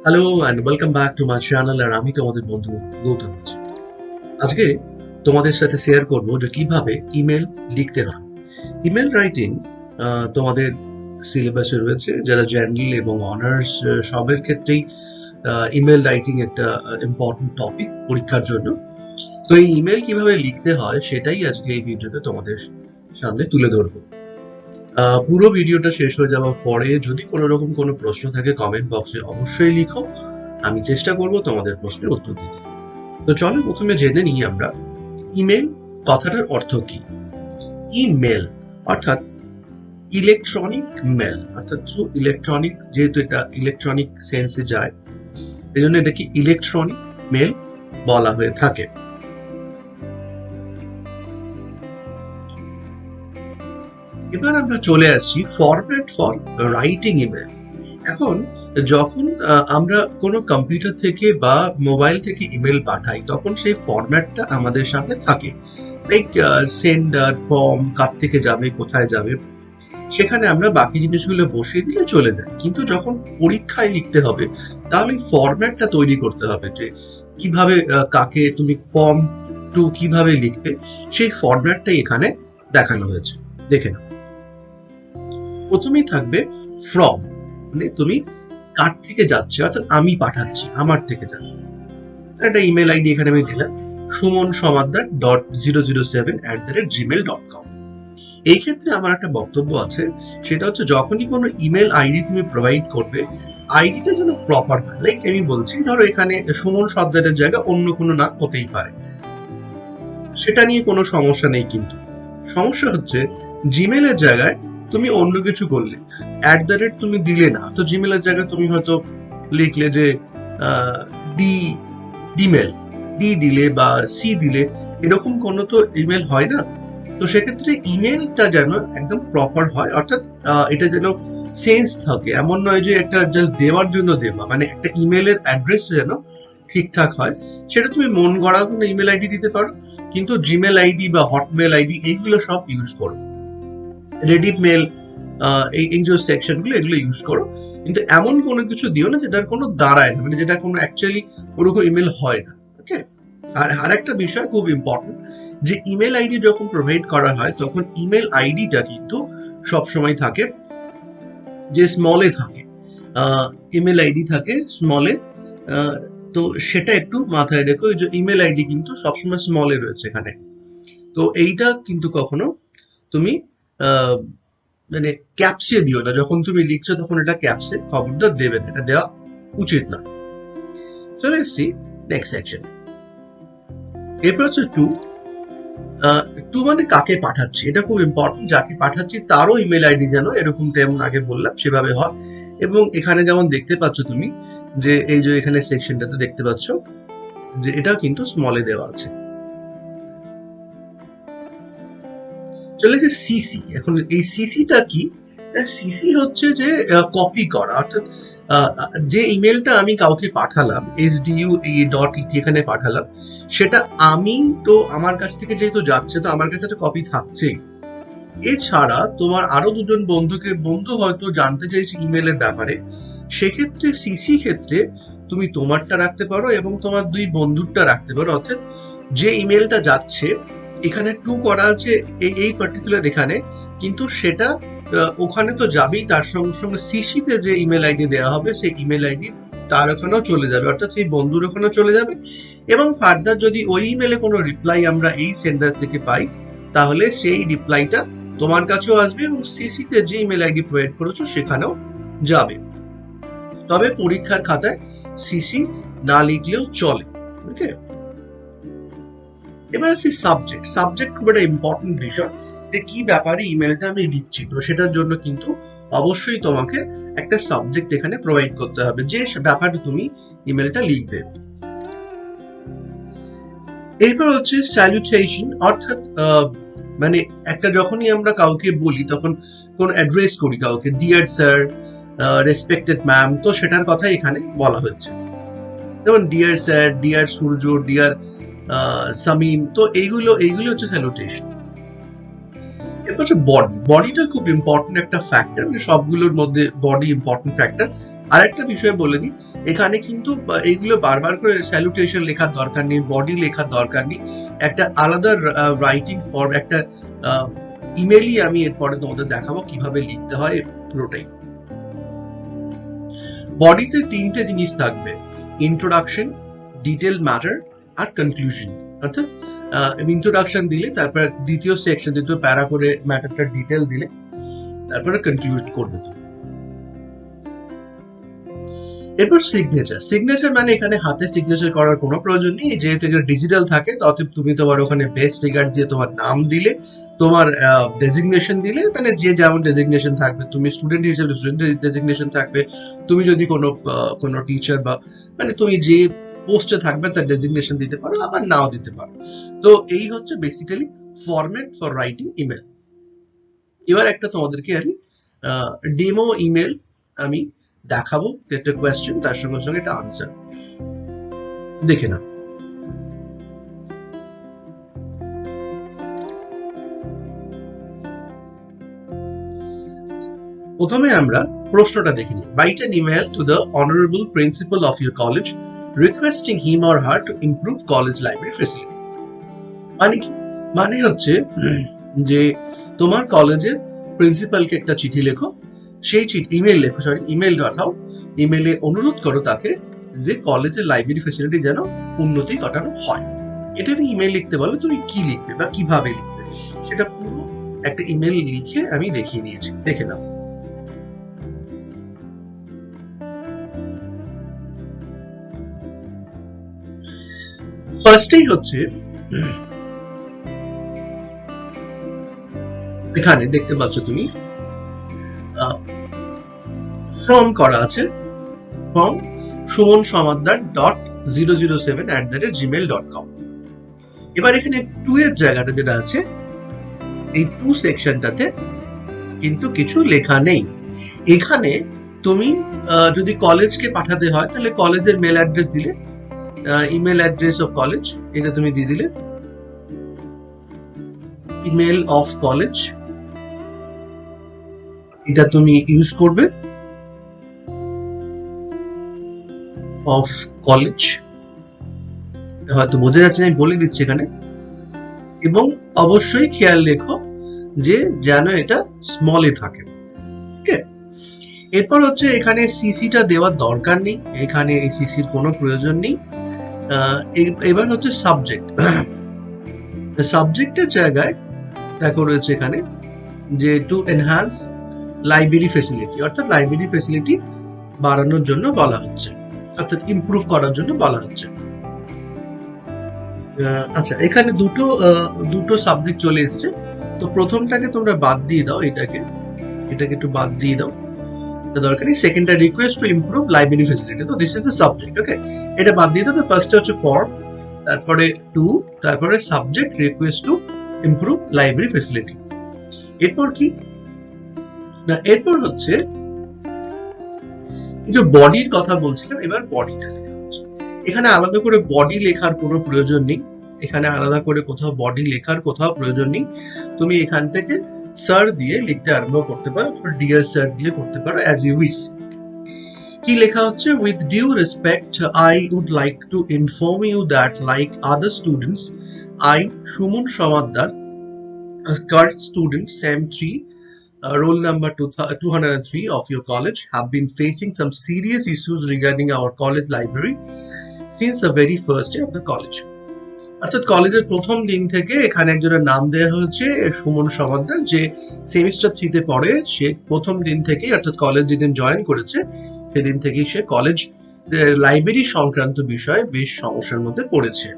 Hello and welcome back to my channel. আর আমি তোমাদের বন্ধু গৌতম আছি। আজকে তোমাদের সাথে শেয়ার করব যে কিভাবে ইমেল লিখতে হয়। ইমেল রাইটিং তোমাদের সিলেবাসে রয়েছে, যারা জেনারেল এবং অনার্স সবের ক্ষেত্রেই ইমেল রাইটিং একটা ইম্পর্টেন্ট টপিক পরীক্ষার জন্য। তো এই ইমেল কিভাবে লিখতে হয় সেটাই আজকে এই ভিডিওতে তোমাদের সামনে তুলে ধরবো। পুরো ভিডিওটা শেষ হয়ে যাওয়ার পরে যদি কোনো রকম কোনো প্রশ্ন থাকে কমেন্ট বক্সে অবশ্যই লিখো, আমি চেষ্টা করব তোমাদের প্রশ্নের উত্তর দিতে। তো চলো প্রথমে জেনে নিই আমরা ইমেল কথাটার অর্থ কি। ইমেল অর্থাৎ ইলেকট্রনিক মেল, অর্থাৎ থ্রু ইলেকট্রনিক, যেহেতু এটা ইলেকট্রনিক সেন্সে যায় এই জন্য এটাকে ইলেকট্রনিক মেল বলা হয়ে থাকে। এবার আমরা চলে আসছি ফরম্যাট ফর রাইটিং ইমেল। এখন যখন আমরা কোনো কম্পিউটার থেকে বা মোবাইল থেকে ইমেল পাঠাই তখন সেই ফরম্যাটটা আমাদের সামনে থাকে, লাইক সেন্ডার, ফর্ম, কার থেকে যাবে, কোথায় যাবে, সেখানে আমরা বাকি জিনিসগুলো বসিয়ে দিলে চলে যায়। কিন্তু যখন পরীক্ষায় লিখতে হবে তাহলে ফরম্যাটটা তৈরি করতে হবে, যে কিভাবে কাকে তুমি ফর্ম টু কিভাবে লিখবে, সেই ফরম্যাটটাই এখানে দেখানো হয়েছে। দেখে নাও, প্রথমেই থাকবে ফ্রম, মানে তুমি কার থেকে যাচ্ছে, অর্থাৎ আমি পাঠাচ্ছি, আমার থেকে যাচ্ছে। একটা ইমেল আইডি এখানে আমি দিলাম suman.007@gmail.com। এই ক্ষেত্রে আমার একটা বক্তব্য আছে, সেটা হচ্ছে যখনই কোনো ইমেল আইডি তুমি প্রোভাইড করবে, আইডিটা যেন প্রপার হয়। লাইক আমি বলছি, ধরো এখানে সুমন শব্দের জায়গায় অন্য কোনো নাম হতেই পারে, সেটা নিয়ে কোনো সমস্যা নেই। কিন্তু সমস্যা হচ্ছে জিমেলের জায়গায় তুমি অন্য কিছু করলে, তুমি দিলে না, তো জিমেলের জায়গায় তুমি হয়তো লিখলে যে ডি ডিমেল, ডি দিলে বা সি দিলে, এরকম কোনো তো ইমেল হয় না। তো সেক্ষেত্রে ইমেলটা যেন একদম প্রপার হয়, অর্থাৎ এটা যেন সেন্স থাকে, এমন নয় যে একটা জাস্ট দেওয়ার জন্য দেওয়া, মানে একটা ইমেলের অ্যাড্রেস যেন ঠিকঠাক হয়। সেটা তুমি মন গড়া কোনো ইমেল আইডি দিতে পারো, কিন্তু জিমেল আইডি বা হটমেল আইডি এইগুলো সব ইউজ করো, রেডিট মেল, এই যে সেকশন গুলো এগুলো ইউজ করো। কিন্তু এমন কোনো কিছু দিও না যেটার কোনো দাঁড়ায় না, মানে যেটা কোনো অ্যাকচুয়ালি ওরকম ইমেল হয় না। ওকে। আর আরেকটা বিষয় খুব ইম্পর্টেন্ট, যে ইমেল আইডি যখন প্রোভাইড করা হয় তখন ইমেল আইডিটা কিন্তু সবসময় থাকে যে স্মলে থাকে, ইমেল আইডি থাকে স্মলে। তো সেটা একটু মাথায় রেখো, যে ইমেল আইডি কিন্তু সবসময় স্মলে রয়েছে এখানে। তো এইটা কিন্তু কখনো তুমি মানে ক্যাপসে দিও না, যখন তুমি লিখছো তখন এটা ক্যাপসে খবরদার দেবে না, এটা দেওয়া উচিত না। চলে এসছি নেক্সট সেকশন। এরপর হচ্ছে টু। টু মানে কাকে পাঠাচ্ছি, এটা খুব ইম্পর্টেন্ট। যাকে পাঠাচ্ছি তারও ইমেল আইডি যেন এরকম, যেমন আগে বললাম সেভাবে হয়। এবং এখানে যেমন দেখতে পাচ্ছ তুমি, যে এই যে এখানে সেকশনটাতে দেখতে পাচ্ছ যে এটাও কিন্তু স্মলে দেওয়া আছে। চলে যে সিসি। এখন এই সিসিটা কি? সিসি হচ্ছে যে কপি করা, অর্থাৎ যে ইমেলটা আমি কাউকে পাঠালাম, sdu.et এখানে পাঠালাম, সেটা আমি তো আমার কাছ থেকে যেহেতু যাচ্ছে, তো আমার কাছে একটা কপি থাকছেই। এছাড়া তোমার আরো দুজন বন্ধু হয়তো জানতে চাইছে ইমেলের ব্যাপারে, সেক্ষেত্রে সিসি ক্ষেত্রে তুমি তোমারটা রাখতে পারো এবং তোমার দুই বন্ধুরটা রাখতে পারো। অর্থাৎ যে ইমেলটা যাচ্ছে, এখানে টু করা আছে এই পার্টিকুলার এখানে, কিন্তু সেটা ওখানে তো যাবেই, তার সঙ্গে সঙ্গে সিসিতে যে ইমেল আইডি দেওয়া হবে সেই ইমেল আইডি তার ওখানেও চলে যাবে, অর্থাৎ সেই বন্ধুর ওখানেও চলে যাবে। এবং ফার্দার যদি ওই ইমেলে কোনো রিপ্লাই আমরা এই সেন্ডার থেকে পাই, তাহলে সেই রিপ্লাইটা তোমার কাছেও আসবে এবং সিসিতে যে ইমেল আইডি প্রোভাইড করেছো সেখানেও যাবে। তবে পরীক্ষার খাতায় সিসি না লিখলেও চলে। ওকে। এবার আছে সাবজেক্ট। সাবজেক্ট খুব একটা ইম্পর্টেন্ট বিষয়, যে কি ব্যাপারে ইমেলটা আমি লিখছি। তো সেটার জন্য কিন্তু অবশ্যই তোমাকে একটা সাবজেক্ট এখানে প্রোভাইড করতে হবে, যে ব্যাপারে তুমি ইমেলটা লিখবে। এরপর হচ্ছে স্যালুটেশন, অর্থাৎ মানে একটা যখনই আমরা কাউকে বলি তখন কোন অ্যাড্রেস করি কাউকে, ডিয়ার স্যার, রেসপেক্টেড ম্যাম, তো সেটার কথা এখানে বলা হচ্ছে। যেমন ডিয়ার স্যার, ডিয়ার সূর্য, ডিয়ার সামিম, তো এইগুলো হচ্ছে স্যালুটেশন। এরপর হচ্ছে বডি। বডিটা খুব ইম্পর্টেন্ট একটা ফ্যাক্টর, মানে সবগুলোর মধ্যে বডি ইম্পর্টেন্ট ফ্যাক্টর। আর একটা বিষয় বলে দিই, এখানে কিন্তু এইগুলো বারবার করে স্যালুটেশন লেখার দরকার নেই, বডি লেখার দরকার নেই। একটা আলাদা রাইটিং ফর্ম, একটা ইমেলই আমি এরপরে তোমাদের দেখাবো কিভাবে লিখতে হয় পুরোটাই। বডিতে তিনটে জিনিস থাকবে, ইন্ট্রোডাকশন, ডিটেল ম্যাটার আর কনক্লুশন। অর্থাৎ ইন্ট্রোডাকশন দিলে, তারপর দ্বিতীয় সেকশন, দ্বিতীয় প্যারা করে ম্যাটারটা ডিটেল দিলে, তারপরে কনক্লুড করবে। এরপর সিগনেচার। সিগনেচার মানে এখানে হাতে সিগনেচার করার কোনো প্রয়োজন নেই, যেহেতু এটা ডিজিটাল থাকে, অতএব তুমি তোমার ওখানে বেস্ট রিগার্ড দিয়ে তোমার নাম দিলে, তোমার ডেজিগনেশন দিলে, মানে যে যেমন ডেজিগনেশন থাকবে, তুমি স্টুডেন্ট হিসেবে স্টুডেন্ট ডেজিগনেশন থাকবে, তুমি যদি কোনো টিচার বা মানে তুমি যে পোস্টে থাকবে তার ডেজিগনেশন দিতে পারো, আবার নাও দিতে পারো। তো এই হচ্ছে basically format for writing email. এবার একটা তোমাদেরকে আমি ডেমো ইমেল আমি দেখাবো, একটা কোয়েশ্চেন, তার সঙ্গে সঙ্গে একটা আনসার দেখে নাও। প্রথমে আমরা প্রশ্নটা দেখে নিই। Write an email to the honourable principal of your college requesting him or her to improve college library facility. মানে কি? মানে হচ্ছে যে তোমার কলেজের প্রিন্সিপালকে একটা চিঠি লেখো, সেই ইমেল লেখো, ইমেল পাঠাও, ইমেলে অনুরোধ করো তাকে যে কলেজের লাইব্রেরি ফেসিলিটি যেন উন্নতি ঘটানো হয়। এটা তুমি ইমেল লিখতে বলো, তুমি কি লিখবে বা কিভাবে লিখবে সেটা পুরো একটা ইমেল লিখে আমি দেখিয়ে দিয়েছি, দেখে নাও। ফার্স্টেই হচ্ছে এখানে দেখতে পাচ্ছ তুমি ফর্ম করা আছে, ফর্ম sumansamaddar.007@gmail.com। এবার এখানে 2 এর জায়গাটা যেটা আছে, এই 2 সেকশনটাতে কিন্তু কিছু লেখা নেই। এখানে তুমি যদি কলেজকে পাঠাতে হয় তাহলে কলেজের মেল অ্যাড্রেস দিলে, ইমেল অ্যাড্রেস অফ কলেজ এটা তুমি দিয়ে দিলে, ইমেল অফ কলেজ এটা তুমি ইউজ করবে, অফ কলেজ, হয়তো বোঝা যাচ্ছে না, আমি বলে দিচ্ছি এখানে। এবং অবশ্যই খেয়াল রেখো যে যেন এটা স্মলে থাকে। ঠিক আছে, এরপর হচ্ছে এখানে সিসিটা দেওয়ার দরকার নেই, এখানে এই সিসির কোনো প্রয়োজন নেই। এবার হচ্ছে সাবজেক্ট। সাবজেক্টের জায়গায় দেখো রয়েছে এখানে যে টু এনহ্যান্স লাইব্রেরি ফেসিলিটি, অর্থাৎ লাইব্রেরি ফেসিলিটি বাড়ানোর জন্য বলা হচ্ছে, অর্থাৎ ইমপ্রুভ করার জন্য বলা হচ্ছে। আচ্ছা, এখানে দুটো সাবজেক্ট চলে এসছে, তো প্রথমটাকে তোমরা বাদ দিয়ে দাও, এটাকে একটু বাদ দিয়ে দাও, দরকার নেই। সেকেন্ডটা request to improve library facility, তো this is the subject. Okay, এটা বাদ দিয়ে দাও। তো ফার্স্টে হচ্ছে ফর্ম, তারপরে টু, তারপরে subject request to improve library facility. এরপর কি না, এরপর হচ্ছে এই যে বডির কথা বলছিলাম, এবার বডিটা লেখা হচ্ছে। এখানে আলাদা করে বডি লেখার কোনো প্রয়োজন নেই, এখানে আলাদা করে কোথাও বডি লেখার কোথাও প্রয়োজন নেই। তুমি এখান থেকে স্যার দিয়ে লিখতে আরম্ভ করতে পারো, ডিয়ার স্যার দিয়ে করতে পারো, অ্যাজ ইউ উইশ। কি লেখা হচ্ছে? With due respect I would like to inform you that like other students, I Suman Samaddar, current student SEM 3, roll number 203 of your college, have been facing some serious issues regarding our college library since the very first day of the college. অর্থাৎ কলেজের প্রথম দিন থেকে এখানে একজনের নাম দেওয়া হয়েছে সুমন সমাদ্দার, যে সেমিস্টার 3 তে পড়ে। সে প্রথম দিন থেকেই, অর্থাৎ কলেজ যেদিন জয়েন করেছে সেদিন থেকেই সে কলেজ লাইব্রেরি সংক্রান্ত বিষয়ে বেশ সমস্যার মধ্যে পড়েছে।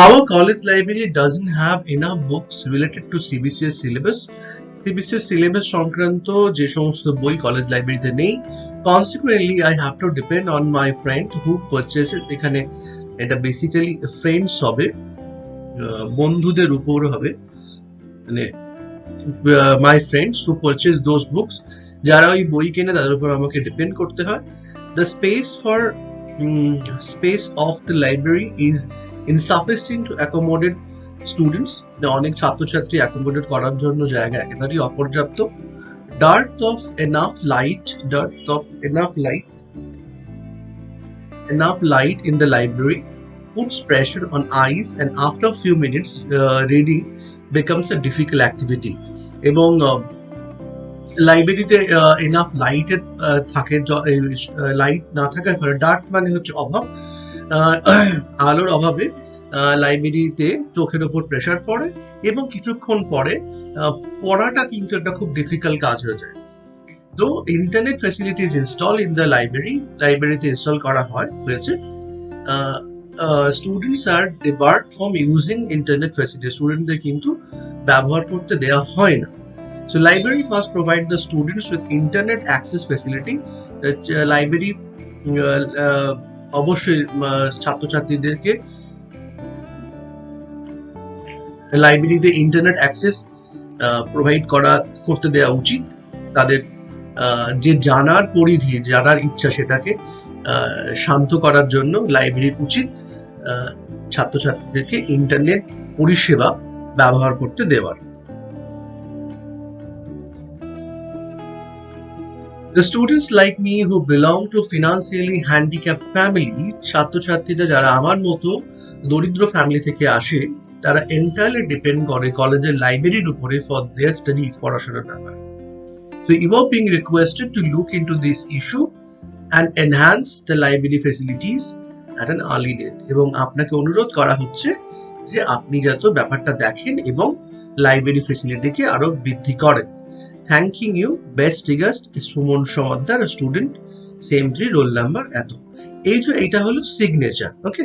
Our college library doesn't have enough books related to CBCS syllabus. CBCS syllabus সংক্রান্ত যে সমস্ত বই কলেজ লাইব্রেরিতে নেই। Consequently, I have to depend on my friend who purchases, এখানে এটা বেসিক্যালি ফ্রেন্ডস হবে, বন্ধুদের উপর হবে, মানে my friends who purchase those books, যারা ওই বই কেনে তাদের উপর আমাকে ডিপেন্ড করতে হয়। The space of the library is insufficient to accommodate students, অনেক ছাত্রছাত্রী অ্যাকোমোডেট করার জন্য জায়গা একেবারেই অপর্যাপ্ত। Dearth of enough light in the library puts pressure on eyes, and after a few minutes reading becomes a difficult activity. এবং লাইব্রেরিতে enough লাইটের থাকে, লাইট না থাকার ফলে, ডার্ক মানে হচ্ছে অভাব, আলোর অভাবে লাইব্রেরিতে চোখের উপর প্রেসার পড়ে এবং কিছুক্ষণ পরে পড়াটা কিন্তু একটা খুব ডিফিকাল্ট কাজ হয়ে যায়। তো internet facilities install in the লাইব্রেরিতে ইনস্টল করা হয়েছে। স্টুডেন্টস আর debarred from using internet facility, স্টুডেন্টদের কিন্তু ব্যবহার করতে দেওয়া হয় না। So library must provide the students with internet access facility. Library অবশ্যই ছাত্রছাত্রীদেরকে লাইব্রেরিতে ইন্টারনেট অ্যাক্সেস প্রোভাইড করতে দেওয়া উচিত। তাদের যে জানার পরিধি, জানার ইচ্ছা, সেটাকে শান্ত করার জন্য লাইব্রেরির উচিত ছাত্রছাত্রীদেরকে ইন্টারনেট পরিষেবা ব্যবহার করতে দেওয়ার। The students like me who belong to financially handicapped family, ছাত্রছাত্রীরা যারা আমার মতো দরিদ্র ফ্যামিলি থেকে আসে, তারা এন্টায়ারলি ডিপেন্ড করে কলেজের লাইব্রেরির উপরে ফর দেয়ার স্টাডিজ, পড়াশোনার ব্যাপার। So you are being requested to look into this issue and enhance the library facilities at an early date. এবং আপনাকে অনুরোধ করা হচ্ছে যে আপনি যাতে ব্যাপারটা দেখেন এবং লাইব্রেরি ফ্যাসিলিটিকে আরো বৃদ্ধি করেন। Thanking you, best regards, Suman Samaddar, student, sem 3, roll number এত। এইটা হলো সিগনেচার। ওকে,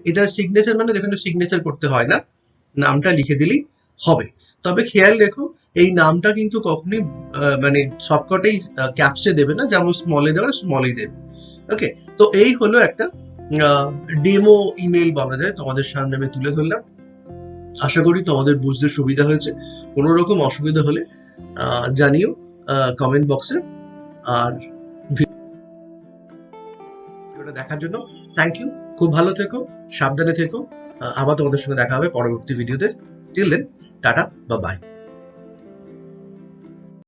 এটা সিগনেচার মানে এখানে সিগনেচার করতে হয় না, নামটা লিখে দিলেই হবে। তবে খেয়াল রেখো, এই নামটা কিন্তু কখনোই মানে সবকটাই ক্যাপসে দেবে না, যেমন স্মলে দেওয়া স্মলেই দেবে। ওকে, তো এই হলো একটা ডেমো ইমেল বলা যায়, তোমাদের সামনে আমি তুলে ধরলাম। আশা করি তোমাদের বুঝতে সুবিধা হয়েছে। কোনো রকম অসুবিধা হলে জানিও কমেন্ট বক্সে। আর ভিডিওটা দেখার জন্য থ্যাংক ইউ। খুব ভালো থেকো, সাবধানে থেকো। আবার তোমাদের সঙ্গে দেখা হবে পরবর্তী ভিডিওতে। টিল দেন, টাটা বা বাই।